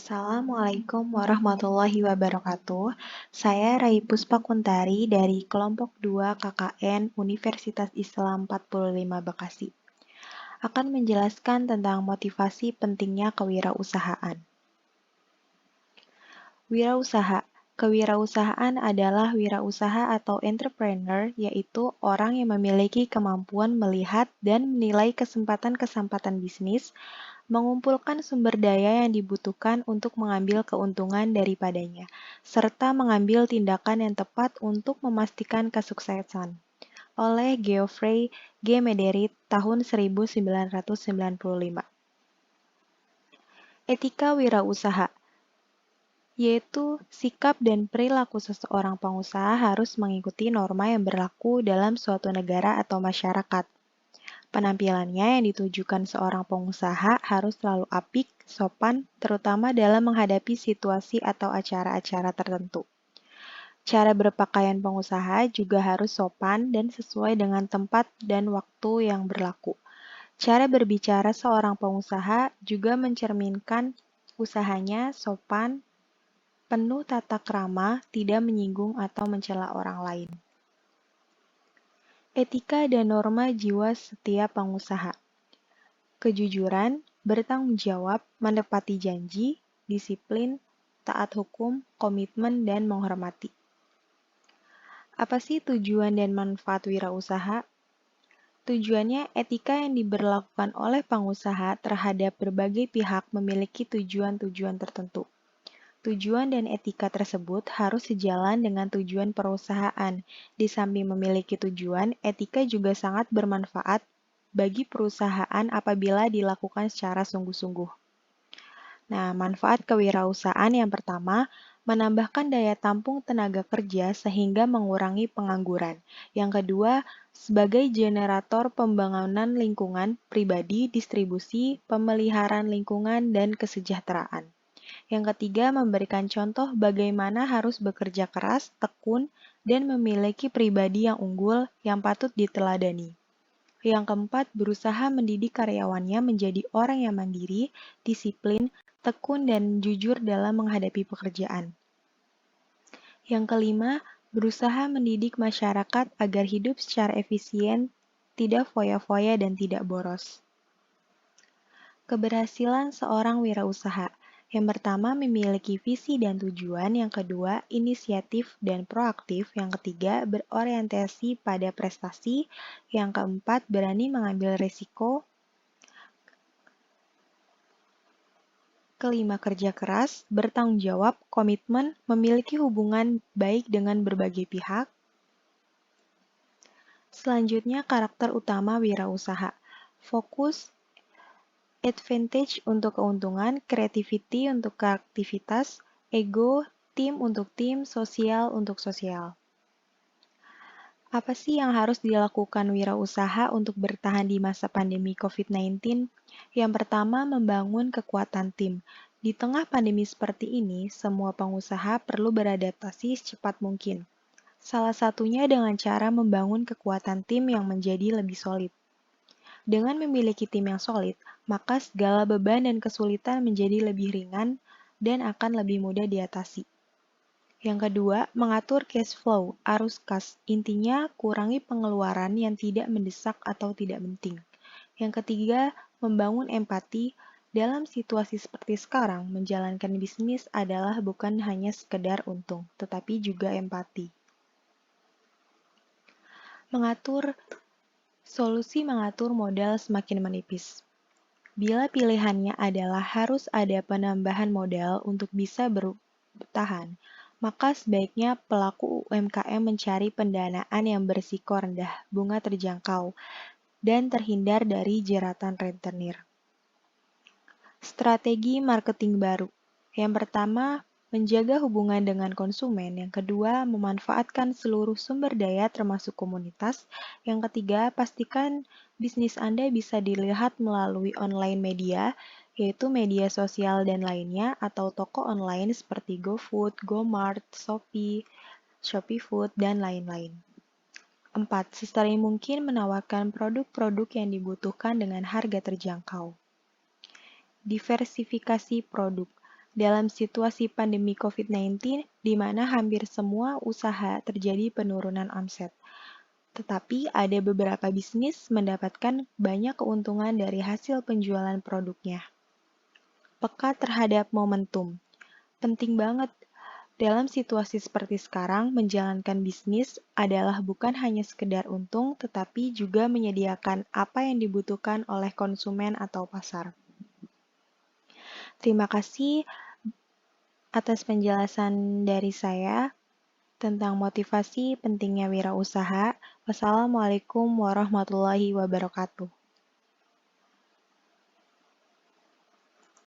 Assalamualaikum warahmatullahi wabarakatuh. Saya Rai Puspakuntari dari kelompok 2 KKN Universitas Islam 45 Bekasi. Akan menjelaskan tentang motivasi pentingnya kewirausahaan. Wirausaha. Kewirausahaan adalah wirausaha atau entrepreneur, yaitu orang yang memiliki kemampuan melihat dan menilai kesempatan-kesempatan bisnis, mengumpulkan sumber daya yang dibutuhkan untuk mengambil keuntungan daripadanya, serta mengambil tindakan yang tepat untuk memastikan kesuksesan. Oleh Geoffrey G. Mederit tahun 1995. Etika wirausaha, yaitu sikap dan perilaku seseorang pengusaha harus mengikuti norma yang berlaku dalam suatu negara atau masyarakat. Penampilannya yang ditujukan seorang pengusaha harus selalu apik, sopan, terutama dalam menghadapi situasi atau acara-acara tertentu. Cara berpakaian pengusaha juga harus sopan dan sesuai dengan tempat dan waktu yang berlaku. Cara berbicara seorang pengusaha juga mencerminkan usahanya sopan, penuh tata krama, tidak menyinggung atau mencela orang lain. Etika dan norma jiwa setiap pengusaha. Kejujuran, bertanggung jawab, menepati janji, disiplin, taat hukum, komitmen, dan menghormati. Apa sih tujuan dan manfaat wirausaha? Tujuannya, etika yang diberlakukan oleh pengusaha terhadap berbagai pihak memiliki tujuan-tujuan tertentu. Tujuan dan etika tersebut harus sejalan dengan tujuan perusahaan. Di samping memiliki tujuan, etika juga sangat bermanfaat bagi perusahaan apabila dilakukan secara sungguh-sungguh. Nah, manfaat kewirausahaan yang pertama, menambahkan daya tampung tenaga kerja sehingga mengurangi pengangguran. Yang kedua, sebagai generator pembangunan lingkungan pribadi, distribusi, pemeliharaan lingkungan, dan kesejahteraan. Yang ketiga, memberikan contoh bagaimana harus bekerja keras, tekun, dan memiliki pribadi yang unggul yang patut diteladani. Yang keempat, berusaha mendidik karyawannya menjadi orang yang mandiri, disiplin, tekun, dan jujur dalam menghadapi pekerjaan. Yang kelima, berusaha mendidik masyarakat agar hidup secara efisien, tidak foya-foya, dan tidak boros. Keberhasilan seorang wirausaha. Yang pertama, memiliki visi dan tujuan. Yang kedua, inisiatif dan proaktif. Yang ketiga, berorientasi pada prestasi. Yang keempat, berani mengambil risiko. Kelima, kerja keras, bertanggung jawab, komitmen, memiliki hubungan baik dengan berbagai pihak. Selanjutnya, karakter utama wirausaha. Fokus, advantage untuk keuntungan, creativity untuk kreativitas, ego, tim untuk tim, sosial untuk sosial. Apa sih yang harus dilakukan wirausaha untuk bertahan di masa pandemi COVID-19? Yang pertama, membangun kekuatan tim. Di tengah pandemi seperti ini, semua pengusaha perlu beradaptasi secepat mungkin. Salah satunya dengan cara membangun kekuatan tim yang menjadi lebih solid. Dengan memiliki tim yang solid, maka segala beban dan kesulitan menjadi lebih ringan dan akan lebih mudah diatasi. Yang kedua, mengatur cash flow, arus kas. Intinya, kurangi pengeluaran yang tidak mendesak atau tidak penting. Yang ketiga, membangun empati. Dalam situasi seperti sekarang, menjalankan bisnis adalah bukan hanya sekedar untung, tetapi juga empati. Solusi mengatur modal semakin menipis. Bila pilihannya adalah harus ada penambahan modal untuk bisa bertahan, maka sebaiknya pelaku UMKM mencari pendanaan yang berisiko rendah, bunga terjangkau, dan terhindar dari jeratan rentenir. Strategi marketing baru. Yang pertama, menjaga hubungan dengan konsumen. Yang kedua, memanfaatkan seluruh sumber daya termasuk komunitas. Yang ketiga, pastikan bisnis Anda bisa dilihat melalui online media, yaitu media sosial dan lainnya, atau toko online seperti GoFood, GoMart, Shopee, Shopee Food, dan lain-lain. 4. Sesering mungkin menawarkan produk-produk yang dibutuhkan dengan harga terjangkau. Diversifikasi produk. dalam situasi pandemi COVID-19 di mana hampir semua usaha terjadi penurunan omset. Tetapi ada beberapa bisnis mendapatkan banyak keuntungan dari hasil penjualan produknya. Peka terhadap momentum. Penting banget dalam situasi seperti sekarang, menjalankan bisnis adalah bukan hanya sekedar untung, tetapi juga menyediakan apa yang dibutuhkan oleh konsumen atau pasar. Terima kasih atas penjelasan dari saya tentang motivasi pentingnya wirausaha. Wassalamualaikum warahmatullahi wabarakatuh.